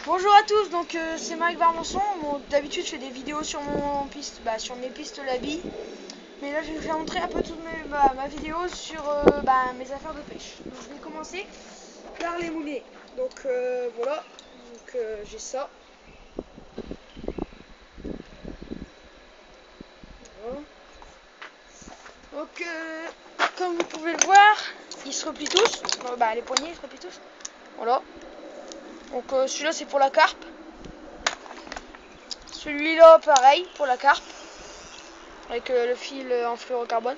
Bonjour à tous, donc c'est Mike Varmanson. Bon, d'habitude je fais des vidéos sur sur mes pistes Laby, mais là je vais vous faire montrer un peu toute ma vidéo sur mes affaires de pêche. Donc je vais commencer par les moulets. Donc voilà, donc j'ai ça. Voilà. Donc comme vous pouvez le voir, ils se replient tous. Les poignets ils se replient tous. Voilà. Donc celui-là c'est pour la carpe. Celui-là pareil pour la carpe. Avec le fil en fluorocarbone.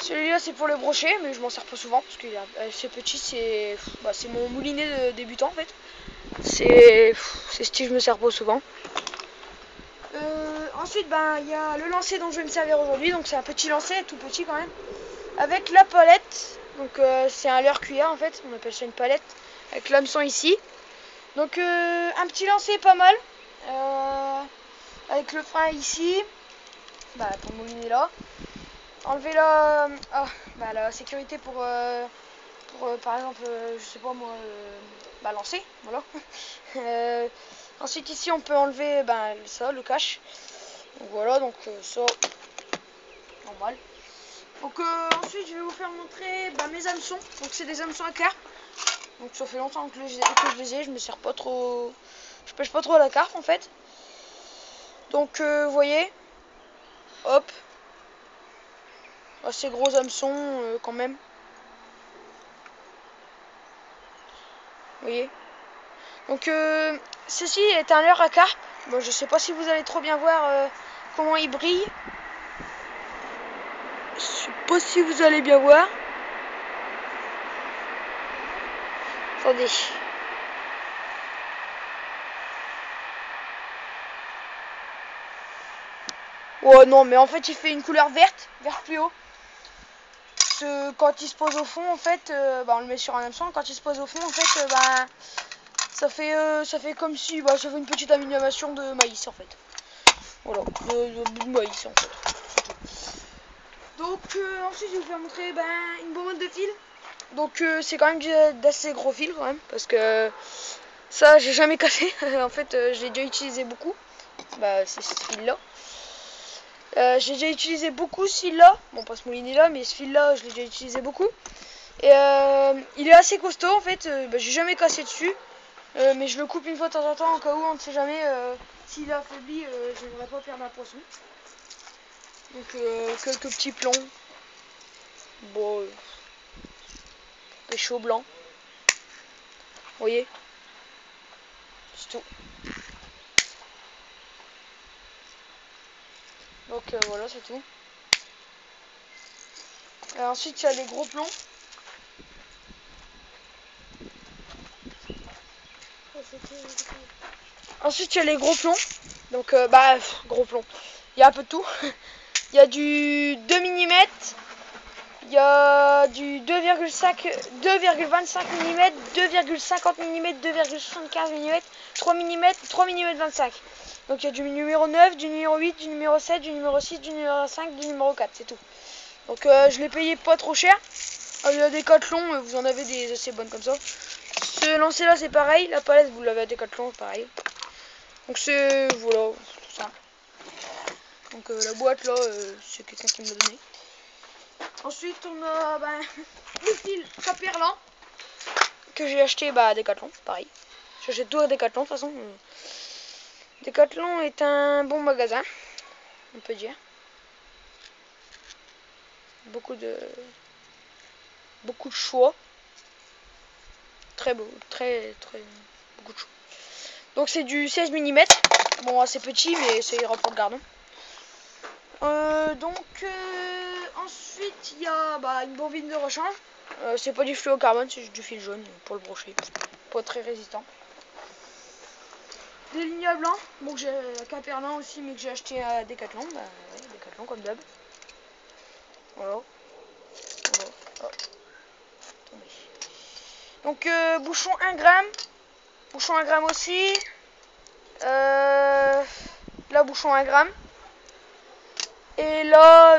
Celui-là c'est pour le brochet, mais je m'en sers pas souvent parce qu'il est assez petit. C'est mon moulinet de débutant en fait. C'est ce que je me sers pas souvent. Ensuite il y a le lancer dont je vais me servir aujourd'hui. Donc c'est un petit lancer, tout petit quand même, avec la palette. Donc c'est un leurre cuillère en fait, on appelle ça une palette, avec l'hameçon ici. Donc un petit lancer pas mal, avec le frein ici, pour le moulinet là. Enlever la sécurité pour par exemple, je sais pas moi, lancer, voilà. Ensuite ici on peut enlever ça, le cache. Donc voilà, donc ça, normal. Donc ensuite je vais vous faire montrer mes hameçons. Donc c'est des hameçons à carpe. Donc ça fait longtemps que je les ai, je me sers pas trop. Je pêche pas trop à la carpe en fait. Donc vous voyez, hop. Assez gros hameçon quand même. Vous voyez. Donc ceci est un leurre à carpe. Bon, je sais pas si vous allez trop bien voir comment il brille. Je sais pas si vous allez bien voir. Attendez. Oh non, mais en fait il fait une couleur verte, vert fluo. Quand il se pose au fond, en fait, on le met sur un hameçon. Quand il se pose au fond, en fait, ça fait comme si, ça fait une petite animation de maïs, en fait. Voilà, de maïs, en fait. Donc ensuite, je vais vous faire montrer une bonbonne de fil. Donc c'est quand même d'assez gros fil quand même, parce que ça, j'ai jamais cassé. En fait, je l'ai déjà utilisé beaucoup. C'est ce fil-là. J'ai déjà utilisé beaucoup ce fil là, bon pas ce moulinet là, mais ce fil là je l'ai déjà utilisé beaucoup. Et il est assez costaud en fait, j'ai jamais cassé dessus, mais je le coupe une fois de temps en temps au cas où, on ne sait jamais, s'il est affaibli, j'aimerais pas perdre un poisson. Donc quelques petits plombs, bon, pécho blanc, vous voyez, c'est tout. Donc voilà, c'est tout. Ensuite il y a les gros plombs. Ensuite il y a les gros plombs. Donc gros plombs. Il y a un peu de tout. Il y a du 2 mm, il y a du 2,25 mm, 2,50 mm, 2,75 mm, 3 mm, 3 mm 25. Donc il y a du numéro 9, du numéro 8, du numéro 7, du numéro 6, du numéro 5, du numéro 4, c'est tout. Donc je l'ai payé pas trop cher. Il y a des Decathlon, vous en avez des assez bonnes comme ça. Ce lancer là c'est pareil, la palette vous l'avez à Decathlon, pareil. Donc c'est, voilà, tout ça. Donc la boîte là, c'est quelqu'un qui me l'a donné. Ensuite on a le fil Caperlan que j'ai acheté à Decathlon, pareil. J'achète tout à Decathlon de toute façon. Decathlon est un bon magasin, on peut dire. Beaucoup de choix. Très beau, très beaucoup de choix. Donc c'est du 16 mm. Bon, assez petit, mais ça ira pour le gardon. Ensuite il y a une bobine de rechange. C'est pas du fluorocarbone, c'est du fil jaune pour le brochet. Pas très résistant. Des lignes blancs, bon que j'ai à Caperlan aussi, mais que j'ai acheté à Decathlon. Decathlon comme d'hab. Voilà. Oh. Donc bouchon 1 gramme. Bouchon 1 gramme aussi. Là bouchon 1 gramme. Et là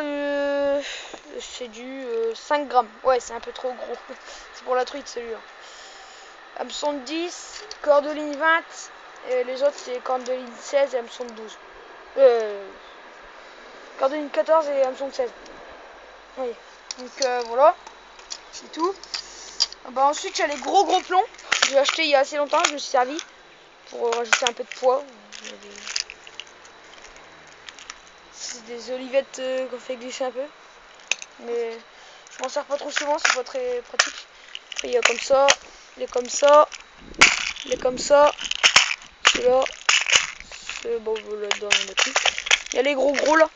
c'est du 5 grammes. Ouais, c'est un peu trop gros. C'est pour la truite celui-là. hameçon de 10, corde de ligne 20, et les autres c'est corde de ligne 16 et hameçon de 12. Corde de ligne 14 et hameçon de 16. Oui. Donc voilà, c'est tout. Bah, ensuite il y a les gros plombs. J'ai acheté il y a assez longtemps, je me suis servi pour rajouter un peu de poids. C'est des olivettes qu'on fait glisser un peu. Mais je m'en sers pas trop souvent, c'est pas très pratique. Après, il y a comme ça, les comme ça, les comme ça, celui-là, bon là-dedans il y en a plus. Il y a les gros là.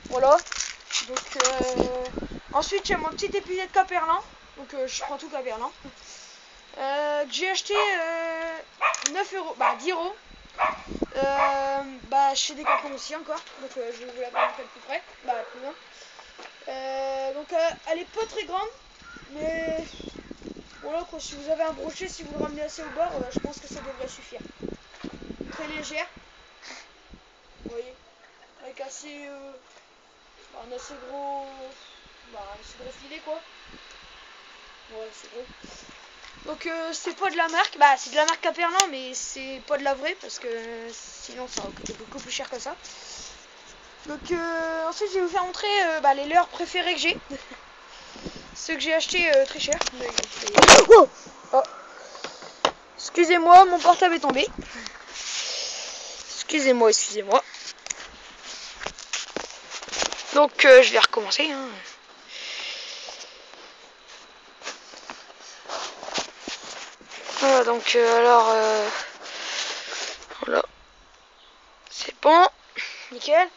Voilà. Donc ensuite il y a mon petit épuisé de Caperlin. Donc je prends tout Caperlin. Que j'ai acheté 9 euros, bah 10 euros. Bah chez Decathlon aussi encore. Donc je vais vous la présenter plus près. Bah plus loin. Donc elle est pas très grande. Mais voilà quoi, si vous avez un brochet, si vous le ramenez assez au bord, je pense que ça devrait suffire. Très légère. Vous voyez. Avec assez un assez gros. Un assez gros filet quoi. Ouais c'est gros. Donc c'est pas de la marque, bah c'est de la marque Caperlin mais c'est pas de la vraie parce que sinon ça va coûter beaucoup plus cher que ça. Donc ensuite je vais vous faire montrer les leurres préférées que j'ai. Ceux que j'ai achetés très cher. Oh. Excusez-moi, mon portable est tombé. Excusez-moi. Donc je vais recommencer. Hein. Voilà, donc alors voilà. C'est bon. Nickel.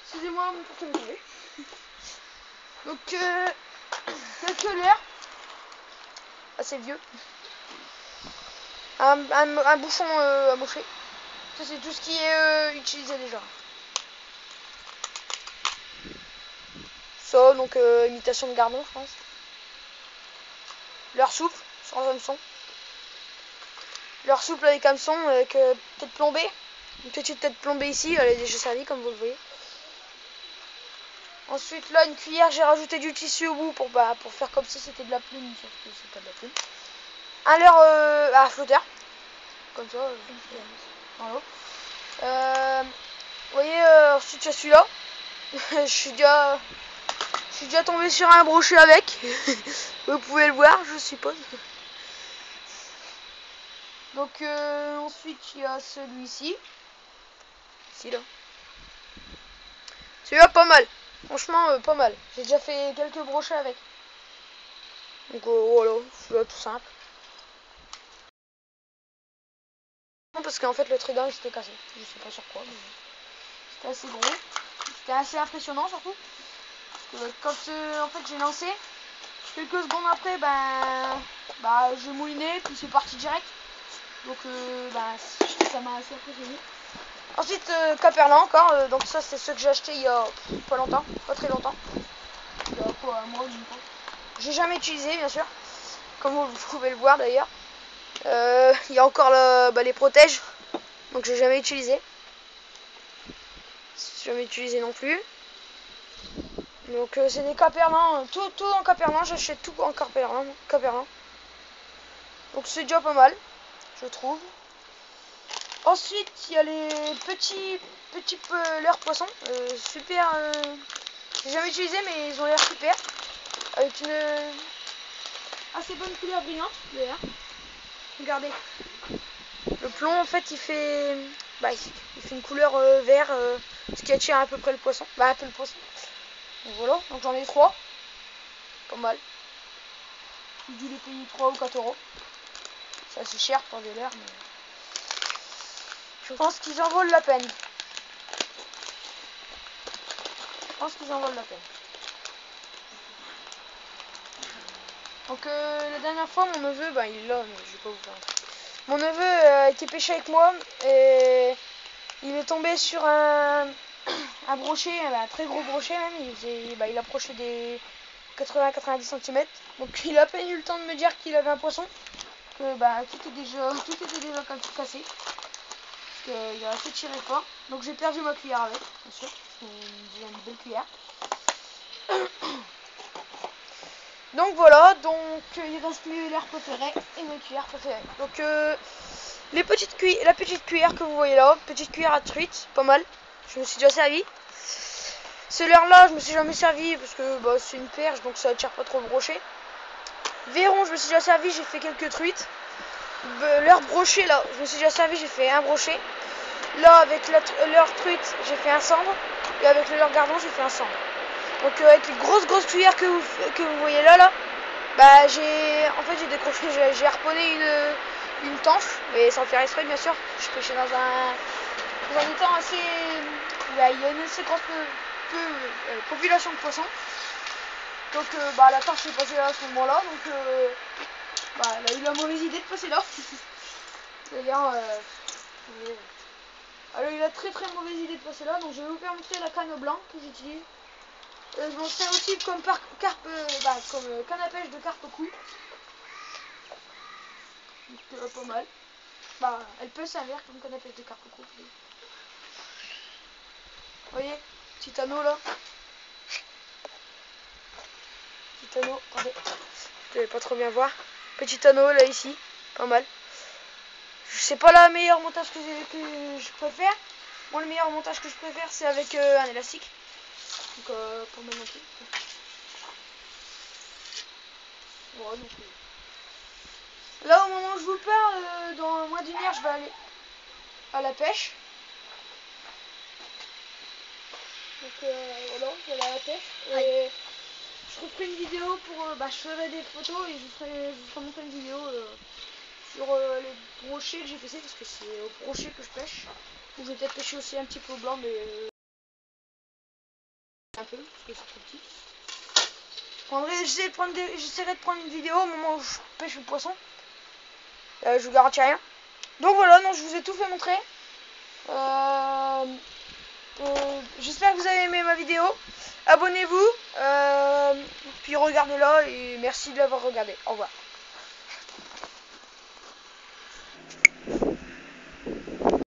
Excusez-moi, mon portable est tombé. Donc quelques leurres. Assez vieux. Un bouchon à moucher. Ça c'est tout ce qui est utilisé déjà. Ça, donc imitation de gardon je pense. Leurre souple, sans hameçon. Leurre souple avec hameçon, avec tête plombée. Une petite tête plombée ici, elle est déjà servie comme vous le voyez. Ensuite là une cuillère, j'ai rajouté du tissu au bout pour faire comme si c'était de la plume, sauf que c'est pas de la plume. Un leurre à flotteur. Comme ça. Voilà. Vous voyez, ensuite il y a celui-là. je suis déjà tombé sur un brochet avec. Vous pouvez le voir, je suppose. Donc ensuite il y a celui-ci. Ici là. Celui-là pas mal. Franchement pas mal. J'ai déjà fait quelques brochets avec. Donc voilà, celui-là tout simple. Parce qu'en fait le trident il s'était cassé. Je sais pas sur quoi, mais c'était assez gros. C'était assez impressionnant surtout. Parce que quand en fait j'ai lancé, quelques secondes après j'ai mouliné, puis c'est parti direct. Donc ça m'a assez impressionné. Ensuite Caperlin encore, donc ça c'est ce que j'ai acheté il y a pas longtemps, pas très longtemps. Il y a quoi, un mois ou une fois. J'ai jamais utilisé bien sûr, comme vous pouvez le voir d'ailleurs. Il y a encore les protèges, donc j'ai jamais utilisé. Jamais utilisé non plus. Donc c'est des Caperlin, tout en Caperlin, j'achète tout en Caperlin. Donc c'est déjà pas mal, je trouve. Ensuite il y a les petits leurres poissons, super. J'ai jamais utilisé mais ils ont l'air super. Avec une assez bonne couleur brillante d'ailleurs. Regardez. Le plomb en fait il fait une couleur vert, ce qui attire à peu près le poisson. Un peu le poisson. Donc voilà, donc j'en ai 3. Pas mal. J'ai dû les payer 3 ou 4 euros. C'est assez cher pour des leurres, mais je pense qu'ils en valent la peine. Donc la dernière fois mon neveu, il est là, mais je vais pas vous faire. Mon neveu a été pêcher avec moi et il est tombé sur un brochet, un très gros brochet même. Il approchait des 80-90 cm. Donc il a à peine eu le temps de me dire qu'il avait un poisson. Que tout était déjà cassé. Parce qu'il a assez tiré fort. Donc j'ai perdu ma cuillère avec, bien sûr. C'est une belle cuillère. Donc voilà, donc il reste cuillère préférée et mes cuillères préférées. Donc la petite cuillère que vous voyez là, petite cuillère à truite, pas mal. Je me suis déjà servi. Ce leurre-là, je me suis jamais servi parce que bah, c'est une perche, donc ça attire pas trop le brochet. Verron, je me suis déjà servi, j'ai fait quelques truites. Leurre brochet là, je me suis déjà servi, j'ai fait un brochet. Là avec leurre truite, j'ai fait un cendre. Et avec le leurre gardon, j'ai fait un cendre. Donc avec les grosses cuillères que vous voyez là, bah j'ai décroché, j'ai harponné une tanche, mais sans faire exprès bien sûr. Je pêchais dans un étang assez, bah, il y a une assez grosse population de poissons. Donc bah la tanche est passée là à ce moment-là, donc bah, elle a eu la mauvaise idée de passer là. D'ailleurs, elle a eu la très mauvaise idée de passer là, donc je vais vous faire montrer la canne blanc que j'utilise. Je m'en sers aussi comme canne à pêche de carpe cou. Donc pas mal. Bah, elle peut servir comme canne à pêche de carpe cou. Vous voyez, petit anneau là. Petit anneau, attendez. Vous devez pas trop bien voir. Petit anneau là ici, pas mal. C'est pas la meilleure montage que je préfère. Moi le meilleur montage que je préfère c'est avec un élastique. Donc pas mal non plus. Voilà, donc, là au moment où je vous parle, dans moins d'une heure je vais aller à la pêche. Donc voilà, je vais aller à la pêche. Et je referai une vidéo pour. Je ferai des photos et je vous ferai montrer une vidéo sur les brochets que j'ai fait, parce que c'est au brochet que je pêche. Ou je vais peut-être pêcher aussi un petit peu au blanc, mais un peu, parce que c'est trop petit. J'essaierai de prendre une vidéo au moment où je pêche le poisson. Je vous garantis rien. Donc voilà, non, je vous ai tout fait montrer. J'espère que vous avez aimé ma vidéo. Abonnez-vous, puis regardez-la et merci de l'avoir regardé. Au revoir.